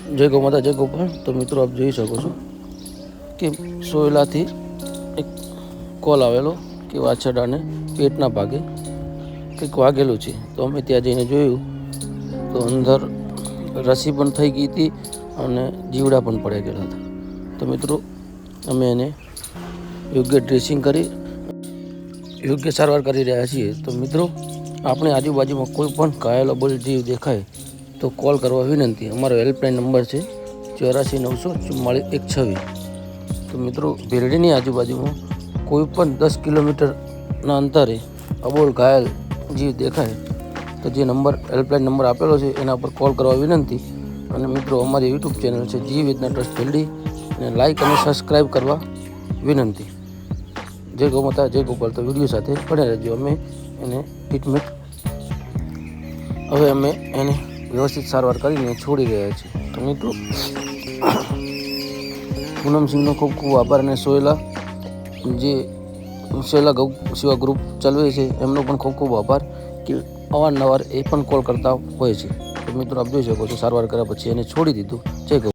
જય ગૌ માતા જય ગોપાલ। તો મિત્રો આપ જોઈ શકો છો કે સોયલાથી એક કોલ આવેલો કે વાછરડાને પેટના ભાગે કંઈક વાગેલું છે। તો અમે ત્યાં જઈને જોયું તો અંદર રસી પણ થઈ ગઈ હતી અને જીવડા પણ પડી ગયેલા હતા। તો મિત્રો અમે એને યોગ્ય ડ્રેસિંગ કરી યોગ્ય સારવાર કરી રહ્યા છીએ। તો મિત્રો આપણે આજુબાજુમાં કોઈ પણ ઘાયલો બળ જીવ દેખાય તો કોલ કરવા વિનંતી। અમારો હેલ્પલાઇન નંબર છે 84 944 126। તો મિત્રો ભેરડીની આજુબાજુમાં કોઈ પણ 10 કિલોમીટરના અંતરે અબોલ ઘાયલ જીવ દેખાય તો જે નંબર હેલ્પલાઇન નંબર આપેલો છે એના પર કોલ કરવા વિનંતી। અને મિત્રો અમારી યુટ્યુબ ચેનલ છે જીવ વેદના ટ્રસ્ટ ભેરડી, અને લાઇક અને સબસ્ક્રાઈબ કરવા વિનંતી। જય ગૌ માતા જય ગોપાલ। તો વિડીયો સાથે બને રહેજો। અમે એને ટ્રીટમેન્ટ હવે અમે એને વ્યવસ્થિત સારવાર કરીને છોડી રહ્યા છીએ। તો મિત્રો પૂનમસિંહનો ખૂબ ખૂબ આભાર, અને સોયલા ગૌ સેવા ગ્રુપ ચલાવે છે એમનો પણ ખૂબ ખૂબ આભાર કે અવારનવાર એ પણ કોલ કરતા હોય છે। તો મિત્રો આપ જોઈ શકો છો સારવાર કર્યા પછી એને છોડી દીધું। જય ગૌ।